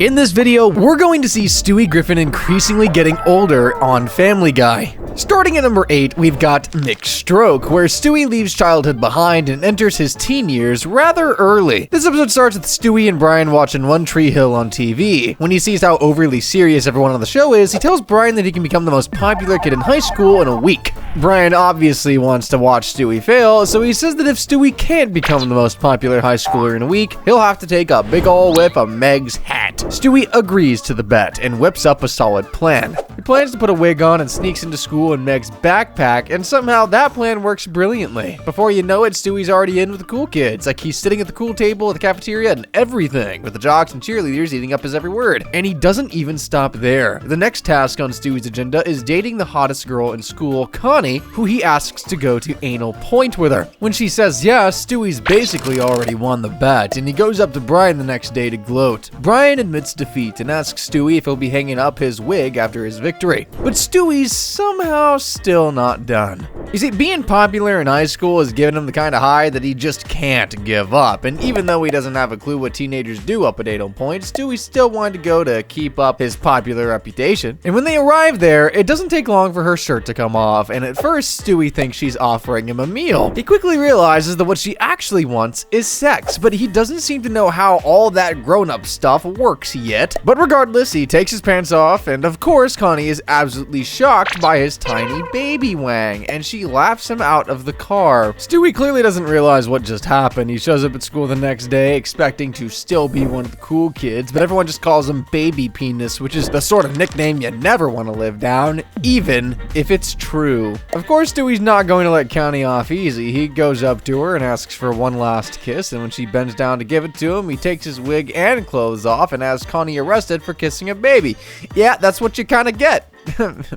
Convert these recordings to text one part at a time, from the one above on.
In this video, we're going to see Stewie Griffin increasingly getting older on Family Guy. Starting at number 8, we've got Mixed Stroke, where Stewie leaves childhood behind and enters his teen years rather early. This episode starts with Stewie and Brian watching One Tree Hill on TV. When he sees how overly serious everyone on the show is, he tells Brian that he can become the most popular kid in high school in a week. Brian obviously wants to watch Stewie fail, so he says that if Stewie can't become the most popular high schooler in a week, he'll have to take a big ol' whip of Meg's hat. Stewie agrees to the bet and whips up a solid plan. He plans to put a wig on and sneaks into school in Meg's backpack, and somehow that plan works brilliantly. Before you know it, Stewie's already in with the cool kids, like he's sitting at the cool table at the cafeteria and everything, with the jocks and cheerleaders eating up his every word. And he doesn't even stop there. The next task on Stewie's agenda is dating the hottest girl in school, Connie, who he asks to go to anal point with her. When she says yes, Stewie's basically already won the bet, and he goes up to Brian the next day to gloat. Brian admits defeat and asks Stewie if he'll be hanging up his wig after his victory. But Stewie's somehow still not done. You see, being popular in high school has given him the kind of high that he just can't give up, and even though he doesn't have a clue what teenagers do up at anal point, Stewie still wanted to go to keep up his popular reputation. And when they arrive there, it doesn't take long for her shirt to come off, and at first, Stewie thinks she's offering him a meal. He quickly realizes that what she actually wants is sex, but he doesn't seem to know how all that grown-up stuff works yet. But regardless, he takes his pants off, and of course, Connie is absolutely shocked by his tiny baby wang, and she laughs him out of the car. Stewie clearly doesn't realize what just happened. He shows up at school the next day expecting to still be one of the cool kids, but everyone just calls him Baby Penis, which is the sort of nickname you never want to live down, even if it's true. Of course, Stewie's not going to let Connie off easy. He goes up to her and asks for one last kiss, and when she bends down to give it to him, he takes his wig and clothes off and has Connie arrested for kissing a baby. Yeah, that's what you kind of get.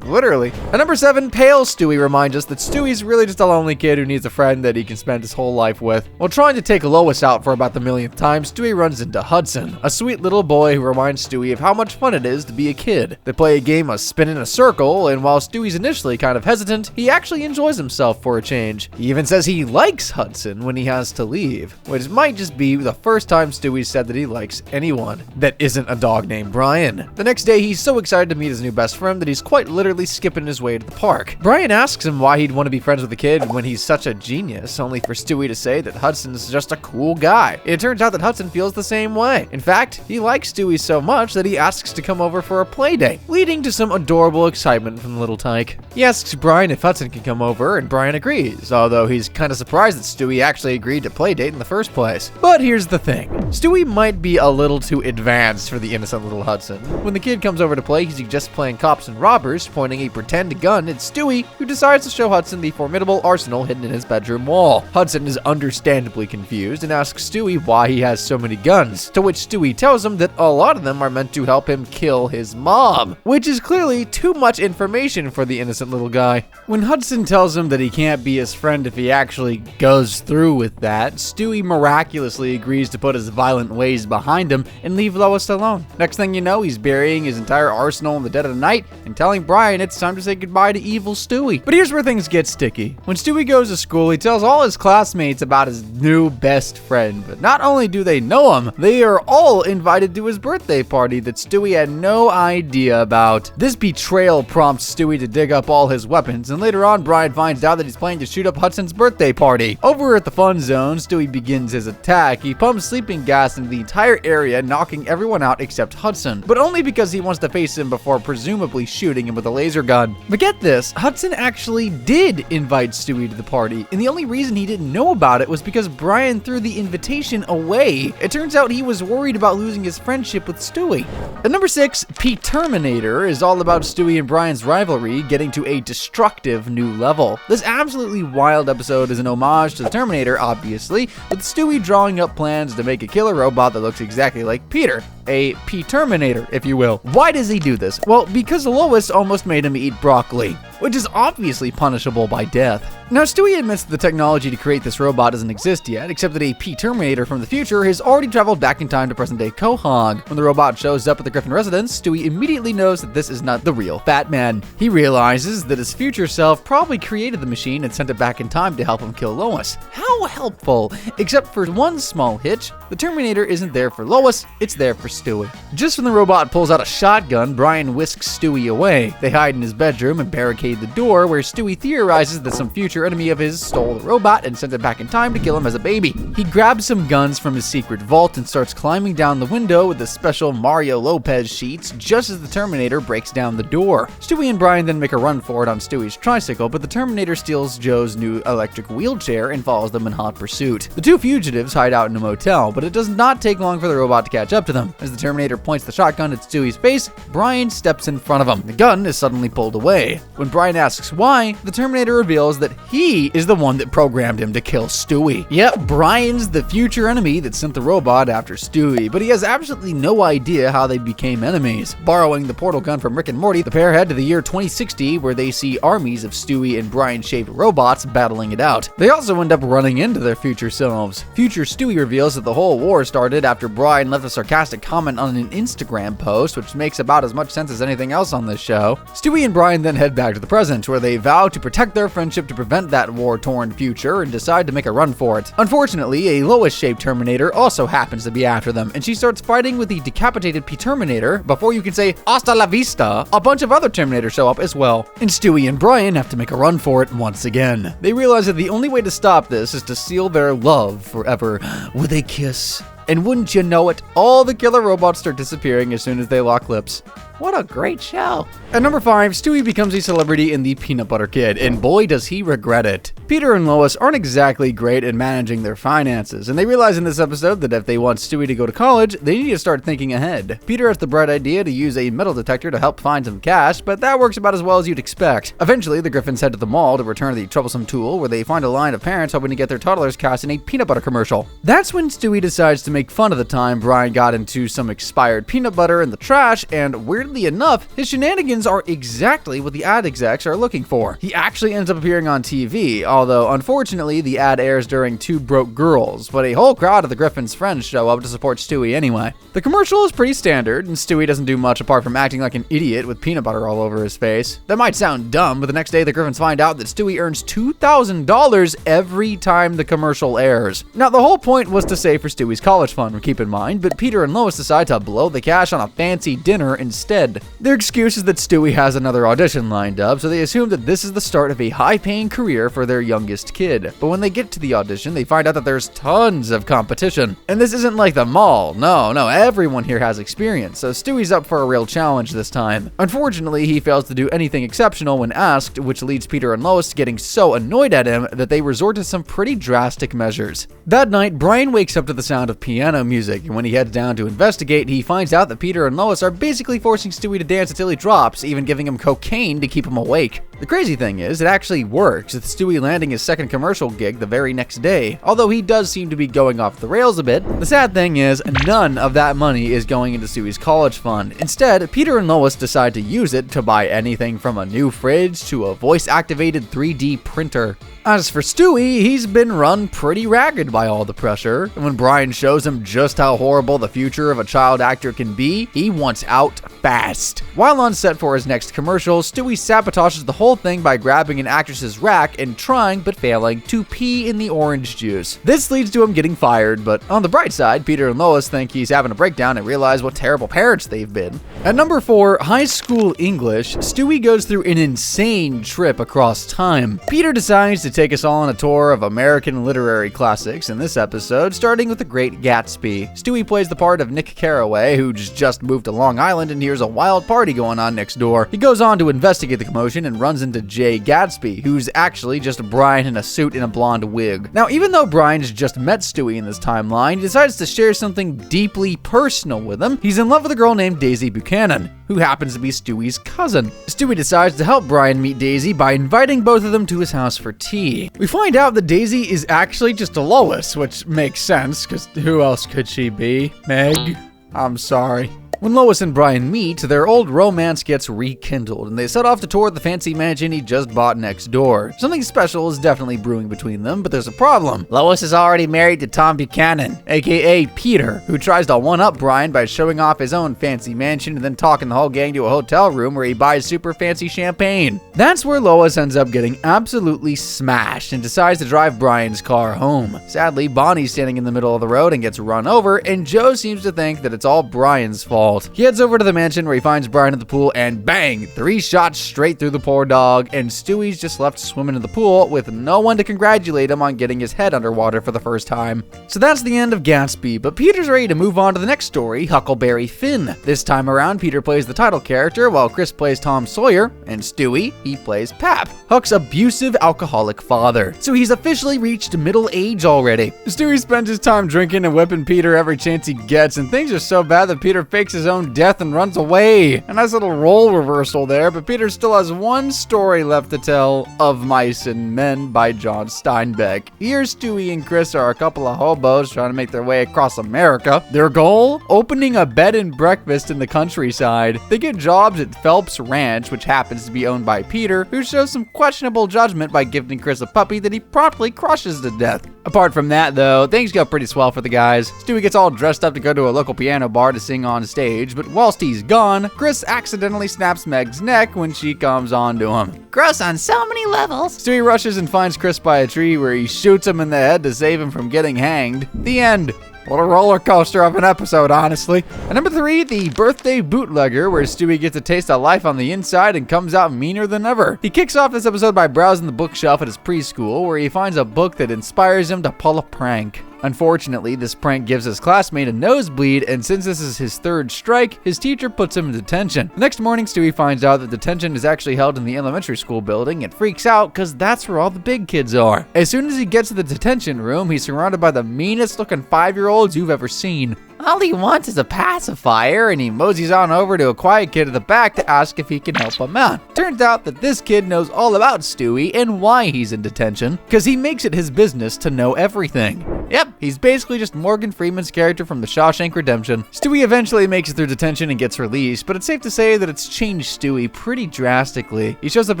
Literally. At number 7, Pale Stewie reminds us that Stewie's really just a lonely kid who needs a friend that he can spend his whole life with. While trying to take Lois out for about the millionth time, Stewie runs into Hudson, a sweet little boy who reminds Stewie of how much fun it is to be a kid. They play a game of spin in a circle, and while Stewie's initially kind of hesitant, he actually enjoys himself for a change. He even says he likes Hudson when he has to leave, which might just be the first time Stewie said that he likes anyone that isn't a dog named Brian. The next day, he's so excited to meet his new best friend that he's quite literally skipping his way to the park. Brian asks him why he'd want to be friends with the kid when he's such a genius, only for Stewie to say that Hudson's just a cool guy. It turns out that Hudson feels the same way. In fact, he likes Stewie so much that he asks to come over for a play date, leading to some adorable excitement from the little tyke. He asks Brian if Hudson can come over, and Brian agrees, although he's kind of surprised that Stewie actually agreed to play date in the first place. But here's the thing. Stewie might be a little too advanced for the innocent little Hudson. When the kid comes over to play, he suggests playing cops and robbers, pointing a pretend gun at Stewie, who decides to show Hudson the formidable arsenal hidden in his bedroom wall. Hudson is understandably confused and asks Stewie why he has so many guns, to which Stewie tells him that a lot of them are meant to help him kill his mom, which is clearly too much information for the innocent little guy. When Hudson tells him that he can't be his friend if he actually goes through with that, Stewie miraculously agrees to put his violent ways behind him and leave Lois alone. Next thing you know, he's burying his entire arsenal in the dead of the night and telling Brian it's time to say goodbye to evil Stewie. But here's where things get sticky. When Stewie goes to school, he tells all his classmates about his new best friend. But not only do they know him, they are all invited to his birthday party that Stewie had no idea about. This betrayal prompts Stewie to dig up all his weapons, and later on, Brian finds out that he's planning to shoot up Hudson's birthday party. Over at the fun zone, Stewie begins his attack. He pumps sleeping gas into the entire area, knocking everyone out except Hudson, but only because he wants to face him before presumably shooting him with a laser gun. But get this, Hudson actually did invite Stewie to the party, and the only reason he didn't know about it was because Brian threw the invitation away. It turns out he was worried about losing his friendship with Stewie. At number 6, P-Terminator is all about Stewie and Brian's rivalry getting to a destructive new level. This absolutely wild episode is an homage to the Terminator, obviously, with Stewie drawing up plans to make a killer robot that looks exactly like Peter. A P-Terminator, if you will. Why does he do this? Well, because Lois almost made him eat broccoli. which is obviously punishable by death. Now, Stewie admits that the technology to create this robot doesn't exist yet, except that a P-Terminator from the future has already traveled back in time to present-day Quahog. When the robot shows up at the Griffin residence, Stewie immediately knows that this is not the real Fat Man. He realizes that his future self probably created the machine and sent it back in time to help him kill Lois. How helpful! Except for one small hitch, the Terminator isn't there for Lois, it's there for Stewie. Just when the robot pulls out a shotgun, Brian whisks Stewie away. They hide in his bedroom and barricade the door, where Stewie theorizes that some future enemy of his stole the robot and sent it back in time to kill him as a baby. He grabs some guns from his secret vault and starts climbing down the window with the special Mario Lopez sheets just as the Terminator breaks down the door. Stewie and Brian then make a run for it on Stewie's tricycle, but the Terminator steals Joe's new electric wheelchair and follows them in hot pursuit. The two fugitives hide out in a motel, but it does not take long for the robot to catch up to them. As the Terminator points the shotgun at Stewie's face, Brian steps in front of him. The gun is suddenly pulled away. When Brian asks why, the Terminator reveals that he is the one that programmed him to kill Stewie. Yep, Brian's the future enemy that sent the robot after Stewie, but he has absolutely no idea how they became enemies. Borrowing the portal gun from Rick and Morty, the pair head to the year 2060, where they see armies of Stewie and Brian-shaped robots battling it out. They also end up running into their future selves. Future Stewie reveals that the whole war started after Brian left a sarcastic comment on an Instagram post, which makes about as much sense as anything else on this show. Stewie and Brian then head back to the present, where they vow to protect their friendship to prevent that war-torn future and decide to make a run for it. Unfortunately, a Lois-shaped Terminator also happens to be after them, and she starts fighting with the decapitated P-Terminator. Before you can say, hasta la vista, a bunch of other Terminators show up as well, and Stewie and Brian have to make a run for it once again. They realize that the only way to stop this is to seal their love forever with a kiss. And wouldn't you know it, all the killer robots start disappearing as soon as they lock lips. What a great show. At number 5, Stewie becomes a celebrity in The Peanut Butter Kid, and boy does he regret it. Peter and Lois aren't exactly great at managing their finances, and they realize in this episode that if they want Stewie to go to college, they need to start thinking ahead. Peter has the bright idea to use a metal detector to help find some cash, but that works about as well as you'd expect. Eventually, the Griffins head to the mall to return the troublesome tool, where they find a line of parents hoping to get their toddlers cast in a peanut butter commercial. That's when Stewie decides to make fun of the time Brian got into some expired peanut butter in the trash, and weirdly enough, his shenanigans are exactly what the ad execs are looking for. He actually ends up appearing on TV, although unfortunately the ad airs during Two Broke Girls, but a whole crowd of the Griffins' friends show up to support Stewie anyway. The commercial is pretty standard, and Stewie doesn't do much apart from acting like an idiot with peanut butter all over his face. That might sound dumb, but the next day the Griffins find out that Stewie earns $2,000 every time the commercial airs. Now, the whole point was to save for Stewie's college fund, keep in mind, but Peter and Lois decide to blow the cash on a fancy dinner instead. Their excuse is that Stewie has another audition lined up, so they assume that this is the start of a high-paying career for their youngest kid. But when they get to the audition, they find out that there's tons of competition. And this isn't like the mall. No, everyone here has experience, so Stewie's up for a real challenge this time. Unfortunately, he fails to do anything exceptional when asked, which leads Peter and Lois to getting so annoyed at him that they resort to some pretty drastic measures. That night, Brian wakes up to the sound of piano music, and when he heads down to investigate, he finds out that Peter and Lois are basically forcing Stewie to dance until he drops, even giving him cocaine to keep him awake. The crazy thing is, it actually works, with Stewie landing his second commercial gig the very next day, although he does seem to be going off the rails a bit. The sad thing is, none of that money is going into Stewie's college fund. Instead, Peter and Lois decide to use it to buy anything from a new fridge to a voice-activated 3D printer. As for Stewie, he's been run pretty ragged by all the pressure, and when Brian shows him just how horrible the future of a child actor can be, he wants out fast. While on set for his next commercial, Stewie sabotages the whole thing by grabbing an actress's rack and trying, but failing, to pee in the orange juice. This leads to him getting fired, but on the bright side, Peter and Lois think he's having a breakdown and realize what terrible parents they've been. At number 4, High School English, Stewie goes through an insane trip across time. Peter decides to take us all on a tour of American literary classics in this episode, starting with The Great Gatsby. Stewie plays the part of Nick Carraway, who's just moved to Long Island and hears a wild party going on next door. He goes on to investigate the commotion and runs into Jay Gatsby, who's actually just Brian in a suit and a blonde wig. Now, even though Brian's just met Stewie in this timeline, he decides to share something deeply personal with him. He's in love with a girl named Daisy Buchanan, who happens to be Stewie's cousin. Stewie decides to help Brian meet Daisy by inviting both of them to his house for tea. We find out that Daisy is actually just a Lois, which makes sense, because who else could she be? Meg? I'm sorry. When Lois and Brian meet, their old romance gets rekindled, and they set off to tour the fancy mansion he just bought next door. Something special is definitely brewing between them, but there's a problem. Lois is already married to Tom Buchanan, aka Peter, who tries to one-up Brian by showing off his own fancy mansion and then talking the whole gang to a hotel room where he buys super fancy champagne. That's where Lois ends up getting absolutely smashed and decides to drive Brian's car home. Sadly, Bonnie's standing in the middle of the road and gets run over, and Joe seems to think that it's all Brian's fault. He heads over to the mansion where he finds Brian at the pool, and bang! 3 shots straight through the poor dog, and Stewie's just left swimming in the pool with no one to congratulate him on getting his head underwater for the first time. So that's the end of Gatsby, but Peter's ready to move on to the next story, Huckleberry Finn. This time around, Peter plays the title character, while Chris plays Tom Sawyer, and Stewie, he plays Pap, Huck's abusive alcoholic father. So he's officially reached middle age already. Stewie spends his time drinking and whipping Peter every chance he gets, and things are so bad that Peter fakes his own death and runs away. A nice little role reversal there, but Peter still has one story left to tell, Of Mice and Men by John Steinbeck. Here, Stewie and Chris are a couple of hobos trying to make their way across America. Their goal? Opening a bed and breakfast in the countryside. They get jobs at Phelps Ranch, which happens to be owned by Peter, who shows some questionable judgment by gifting Chris a puppy that he promptly crushes to death. Apart from that, though, things go pretty swell for the guys. Stewie gets all dressed up to go to a local piano bar to sing on stage, but whilst he's gone, Chris accidentally snaps Meg's neck when she comes on to him. Gross on so many levels. Stewie rushes and finds Chris by a tree where he shoots him in the head to save him from getting hanged. The end. What a roller coaster of an episode, honestly. And number 3, the birthday bootlegger, where Stewie gets a taste of life on the inside and comes out meaner than ever. He kicks off this episode by browsing the bookshelf at his preschool, where he finds a book that inspires him to pull a prank. Unfortunately, this prank gives his classmate a nosebleed, and since this is his 3rd strike, his teacher puts him in detention. The next morning, Stewie finds out that detention is actually held in the elementary school building and freaks out because that's where all the big kids are. As soon as he gets to the detention room, he's surrounded by the meanest looking 5-year-olds you've ever seen. All he wants is a pacifier, and he moseys on over to a quiet kid at the back to ask if he can help him out. Turns out that this kid knows all about Stewie and why he's in detention, because he makes it his business to know everything. Yep, he's basically just Morgan Freeman's character from The Shawshank Redemption. Stewie eventually makes it through detention and gets released, but it's safe to say that it's changed Stewie pretty drastically. He shows up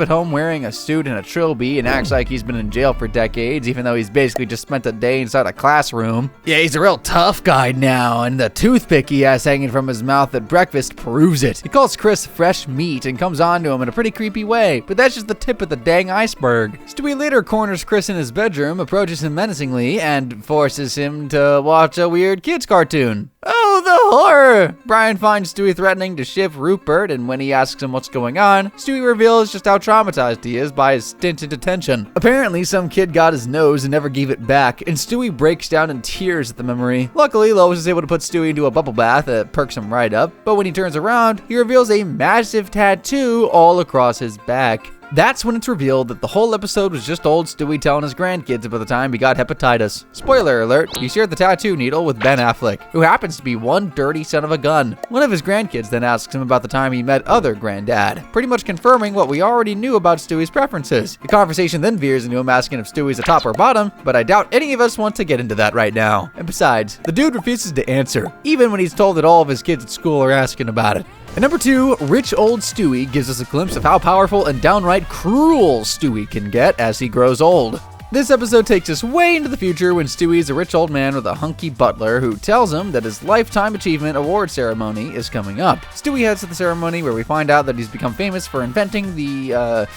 at home wearing a suit and a trilby and acts like he's been in jail for decades, even though he's basically just spent a day inside a classroom. Yeah, he's a real tough guy now, and the toothpick he has hanging from his mouth at breakfast proves it. He calls Chris fresh meat and comes on to him in a pretty creepy way, but that's just the tip of the dang iceberg. Stewie later corners Chris in his bedroom, approaches him menacingly, and forces him to watch a weird kids cartoon. Oh, the horror! Brian finds Stewie threatening to shift Rupert, and when he asks him what's going on, Stewie reveals just how traumatized he is by his stint in detention. Apparently, some kid got his nose and never gave it back, and Stewie breaks down in tears at the memory. Luckily, Lois is able to put Stewie into a bubble bath that perks him right up, but when he turns around, he reveals a massive tattoo all across his back. That's when it's revealed that the whole episode was just old Stewie telling his grandkids about the time he got hepatitis. Spoiler alert, he shared the tattoo needle with Ben Affleck, who happens to be one dirty son of a gun. One of his grandkids then asks him about the time he met other granddad, pretty much confirming what we already knew about Stewie's preferences. The conversation then veers into him asking if Stewie's a top or bottom, but I doubt any of us want to get into that right now. And besides, the dude refuses to answer, even when he's told that all of his kids at school are asking about it. And number 2, Rich Old Stewie gives us a glimpse of how powerful and downright cruel Stewie can get as he grows old. This episode takes us way into the future when Stewie is a rich old man with a hunky butler who tells him that his Lifetime Achievement Award ceremony is coming up. Stewie heads to the ceremony where we find out that he's become famous for inventing the,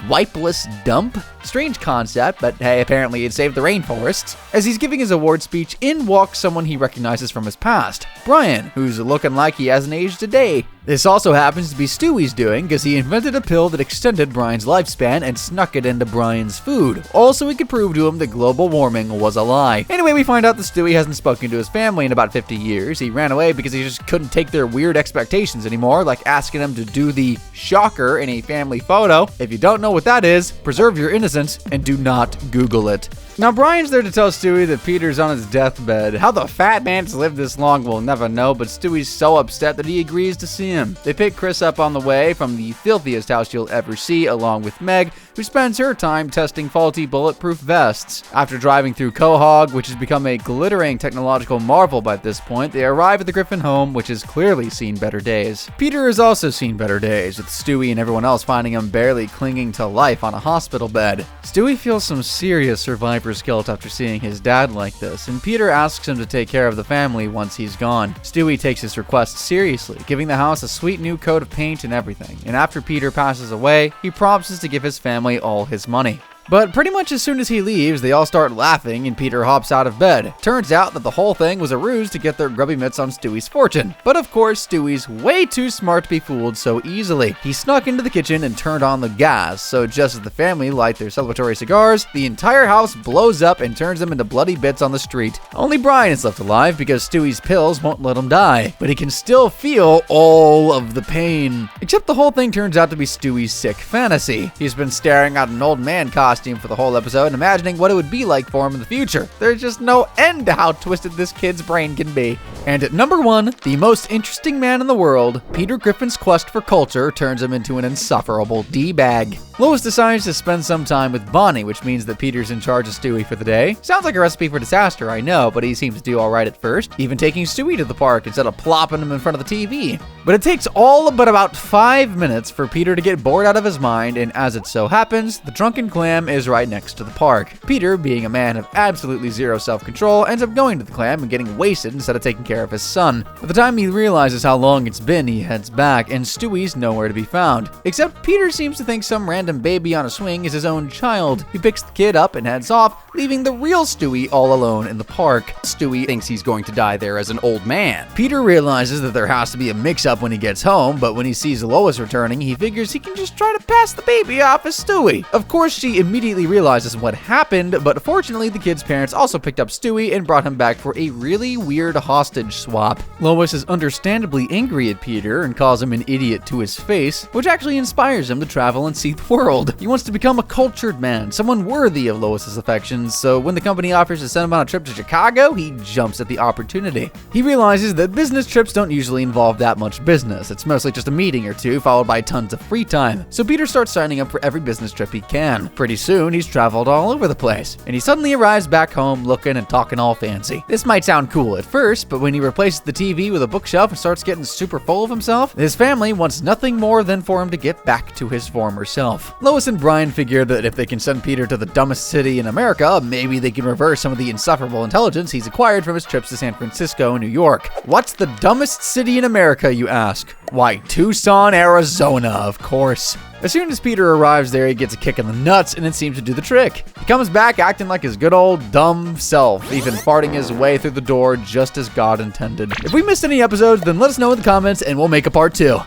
wipeless dump? Strange concept, but hey, apparently it saved the rainforests. As he's giving his award speech, in walks someone he recognizes from his past, Brian, who's looking like he hasn't aged a day. This also happens to be Stewie's doing, because he invented a pill that extended Brian's lifespan and snuck it into Brian's food. Also, he could prove to him that global warming was a lie. Anyway, we find out that Stewie hasn't spoken to his family in about 50 years. He ran away because he just couldn't take their weird expectations anymore, like asking them to do the shocker in a family photo. If you don't know what that is, preserve your innocence and do not Google it. Now Brian's there to tell Stewie that Peter's on his deathbed. How the fat man's lived this long we'll never know, but Stewie's so upset that he agrees to see him. They pick Chris up on the way from the filthiest house you'll ever see, along with Meg, who spends her time testing faulty bulletproof vests. After driving through Quahog, which has become a glittering technological marvel by this point, they arrive at the Griffin home, which has clearly seen better days. Peter has also seen better days, with Stewie and everyone else finding him barely clinging to life on a hospital bed. Stewie feels some serious survivor's guilt after seeing his dad like this, and Peter asks him to take care of the family once he's gone. Stewie takes his request seriously, giving the house a sweet new coat of paint and everything, and after Peter passes away, he promises to give his family all his money. But pretty much as soon as he leaves, they all start laughing and Peter hops out of bed. Turns out that the whole thing was a ruse to get their grubby mitts on Stewie's fortune. But of course, Stewie's way too smart to be fooled so easily. He snuck into the kitchen and turned on the gas, so just as the family light their celebratory cigars, the entire house blows up and turns them into bloody bits on the street. Only Brian is left alive because Stewie's pills won't let him die, but he can still feel all of the pain. Except the whole thing turns out to be Stewie's sick fantasy. He's been staring at an old man costume for the whole episode and imagining what it would be like for him in the future. There's just no end to how twisted this kid's brain can be. And at number 1, the most interesting man in the world, Peter Griffin's quest for culture turns him into an insufferable D-bag. Lois decides to spend some time with Bonnie, which means that Peter's in charge of Stewie for the day. Sounds like a recipe for disaster, I know, but he seems to do alright at first, even taking Stewie to the park instead of plopping him in front of the TV. But it takes all but about 5 minutes for Peter to get bored out of his mind, and as it so happens, the drunken clam is right next to the park. Peter, being a man of absolutely zero self-control, ends up going to the clam and getting wasted instead of taking care of his son. By the time he realizes how long it's been, he heads back, and Stewie's nowhere to be found. Except Peter seems to think some random baby on a swing is his own child. He picks the kid up and heads off, leaving the real Stewie all alone in the park. Stewie thinks he's going to die there as an old man. Peter realizes that there has to be a mix-up when he gets home, but when he sees Lois returning, he figures he can just try to pass the baby off as Stewie. Of course, she immediately realizes what happened, but fortunately the kid's parents also picked up Stewie and brought him back for a really weird hostage swap. Lois is understandably angry at Peter and calls him an idiot to his face, which actually inspires him to travel and see the world. He wants to become a cultured man, someone worthy of Lois's affections, so when the company offers to send him on a trip to Chicago, he jumps at the opportunity. He realizes that business trips don't usually involve that much business. It's mostly just a meeting or two, followed by tons of free time. So Peter starts signing up for every business trip he can. Pretty soon, he's traveled all over the place, and he suddenly arrives back home looking and talking all fancy. This might sound cool at first, but when he replaces the TV with a bookshelf and starts getting super full of himself, his family wants nothing more than for him to get back to his former self. Lois and Brian figure that if they can send Peter to the dumbest city in America, maybe they can reverse some of the insufferable intelligence he's acquired from his trips to San Francisco and New York. What's the dumbest city in America, you ask? Why, Tucson, Arizona, of course. As soon as Peter arrives there, he gets a kick in the nuts, and it seems to do the trick. He comes back acting like his good old dumb self, even farting his way through the door just as God intended. If we missed any episodes, then let us know in the comments, and we'll make a part 2.